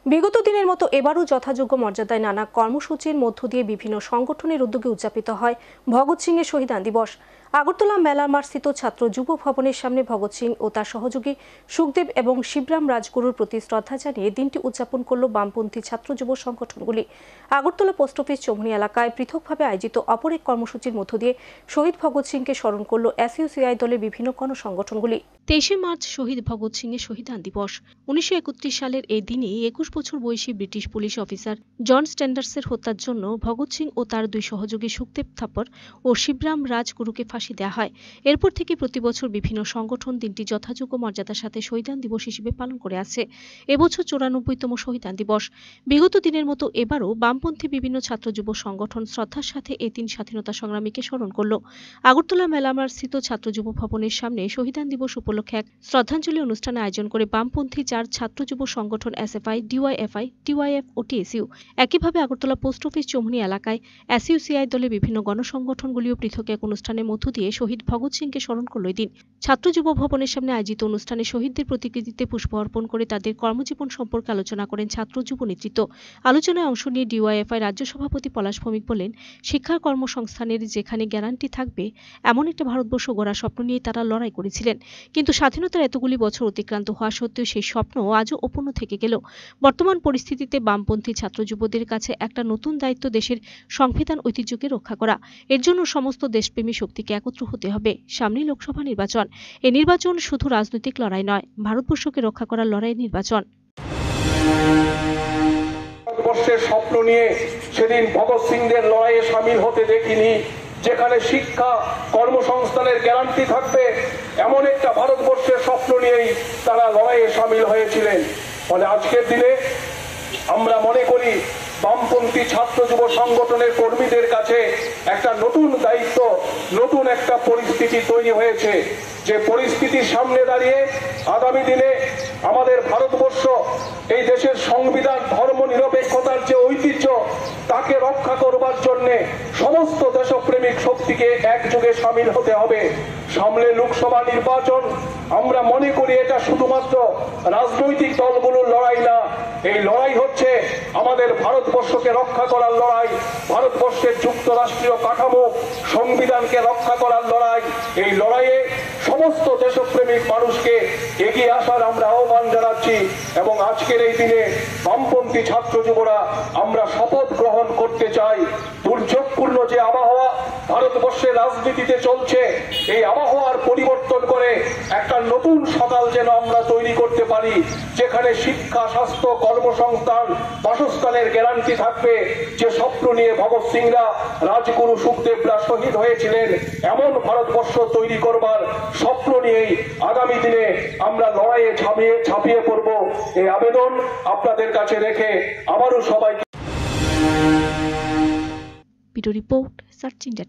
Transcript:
বিগত দিনের মতো এবারও যথাযোগ্য মর্যাদায় নানা কর্মসূচির মধ্য দিয়ে বিভিন্ন সংগঠনের উদ্যোগে উদযাপিত হয় ভগৎ সিং এর শহীদান দিবস। আগরতলা মেলামারস্থিত ছাত্র যুব ভবনের সামনে ভগৎ সিং ও তার সহযোগী সুখদেব এবং শিবরাম রাজগুরুর প্রতি শ্রদ্ধা জানিয়ে দিনটি উদযাপন করল বামপন্থী ছাত্র যুব সংগঠনগুলি। আগরতলা পোস্ট অফিস চৌমুহনী এলাকায় পৃথকভাবে আয়োজিত অপর এক কর্মসূচির মধ্য দিয়ে শহীদ ভগৎ সিংকে স্মরণ করল এসইউসিআই দলের বিভিন্ন গণসংগঠনগুলি। 23 মার্চ শহীদ ভগৎ সিং এর শহীদান দিবস। 1931 সালের এই দিনে 21 বছর বয়সী ব্রিটিশ পুলিশ অফিসার জন স্ট্যান্ডার্সের হত্যার জন্য ভগৎ সিং ও তার দুই সহযোগী সুখদেব থাপ্পর ও শিবরাম রাজগুরুকে ফাঁসি দেওয়া হয়। এরপর থেকে প্রতি বছর বিভিন্ন সংগঠন দিনটি যথাযোগ্য মর্যাদার সাথে শহীদান দিবস হিসেবে পালন করে আসছে। এবছর 94তম শহীদান দিবস। বিগত দিনের মতো এবারও বামপন্থী বিভিন্ন ছাত্র যুব সংগঠন শ্রদ্ধার সাথে এই তিন স্বাধীনতা সংগ্রামীকে স্মরণ করল। আগরতলা মেলামারস্থিত ছাত্র যুব ভবনের সামনে শহীদান দিবস উপলক্ষে এক শ্রদ্ধাঞ্জলি অনুষ্ঠানের আয়োজন করে বামপন্থী 4 ছাত্র যুব সংগঠন এসএফআই, ডিওয়াইএফআই, টিওয়াইএফ ও টিএসইউ। একইভাবে আগরতলা পোস্ট অফিস চৌমুহনী এলাকায় এসইউসিআই দলের বিভিন্ন গণসংগঠনগুলিও পৃথক এক অনুষ্ঠানের মধ্য দিয়ে শহীদ ভগৎ সিংকে স্মরণ করল এই দিন। ছাত্র যুব ভবনের সামনে আয়োজিত অনুষ্ঠানে শহীদদের প্রতিকৃতিতে পুষ্প অর্পণ করে তাদের কর্মজীবন সম্পর্কে আলোচনা করেন ছাত্র যুব নেতৃত্ব। আলোচনায় অংশ নিয়ে ডিওয়াইএফআই রাজ্য সভাপতি পলাশ ভৌমিক বলেন, শিক্ষার কর্মসংস্থানের যেখানে গ্যারান্টি থাকবে এমন একটা ভারতবর্ষ গড়ার স্বপ্ন নিয়ে তারা লড়াই করেছিলেন। কিন্তু স্বাধীনতার এতগুলি বছর অতিক্রান্ত হওয়া সত্ত্বেও সেই স্বপ্ন আজও অপূর্ণ থেকে গেল। বর্তমান পরিস্থিতিতে বামপন্থী ছাত্র যুবদের কাছে একটা নতুন দায়িত্ব দেশের সংবিধান ঐতিহ্যকে রক্ষা করা। এর জন্য সমস্ত দেশপ্রেমী শক্তিকে একত্র হতে হবে। সামনেই লোকসভা নির্বাচন। এই নির্বাচন শুধু রাজনৈতিক লড়াই নয়, ভারতবর্ষকে রক্ষা করার লড়াইয়ের নির্বাচন। ভারতবর্ষের স্বপ্ন নিয়ে সেদিন ভগৎ সিংদের লড়াইয়ে সামিল হতে দেখিনি, যেখানে শিক্ষা কর্মসংস্থানের গ্যারান্টি থাকবে এমন একটা ভারতবর্ষের স্বপ্ন নিয়েই তারা লড়াইয়ে সামিল হয়েছিলেন। ফলে আজকের দিনে আমরা মনে করি বামপন্থী ছাত্র যুব সংগঠনের কর্মীদের কাছে একটা নতুন দায়িত্ব, নতুন একটা পরিস্থিতি তৈরি হয়েছে। যে পরিস্থিতির সামনে দাঁড়িয়ে আগামী দিনে আমাদের ভারতবর্ষ, এই দেশের সংবিধান, ধর্ম নিরপেক্ষতার যে ঐতিহ্য, তাকে রক্ষা করবার জন্য সমস্ত দেশপ্রেমিক শক্তিকে একযোগে সামিল হতে হবে। সামনে লোকসভা নির্বাচন। আমরা মনে করি এটা শুধুমাত্র রাজনৈতিক দলগুলোর লড়াই না, এই লড়াই হচ্ছে আমাদের ভারতবর্ষকে রক্ষা করার লড়াই, ভারতবর্ষের যুক্তরাষ্ট্রীয় কাঠামো, সংবিধানকে রক্ষা করার লড়াই। এই লড়াইয়ে সমস্ত দেশপ্রেমিক মানুষকে এগিয়ে আসার আমরা আহ্বান জানাচ্ছি। এবং আজকের এই দিনে বামপন্থী ছাত্র যুবরা আমরা শপথ গ্রহণ করতে চাই। দুর্যোগপূর্ণ যে আবহাওয়া ভারতবর্ষের রাজনীতিতে চলছে, এই আবহাওয়ার পরিবর্তন করে একটা নতুন সকাল যেন আমরা তৈরি করতে পারি, যেখানে শিক্ষা, স্বাস্থ্য, কর্মসংস্থান, বাসস্থানের গ্যারান্টি থাকবে। যে স্বপ্ন নিয়ে ভগৎ সিংরা, রাজগুরু সুখদেবরা শহীদ হয়েছিলেন, এমন ভারতবর্ষ তৈরি করবার স্বপ্ন নিয়েই আগামী দিনে আমরা লড়াইয়ে ঝাঁপিয়ে পড়ব। এই আবেদন আপনাদের কাছে রেখে আবারও সবাইকে। Video report search India.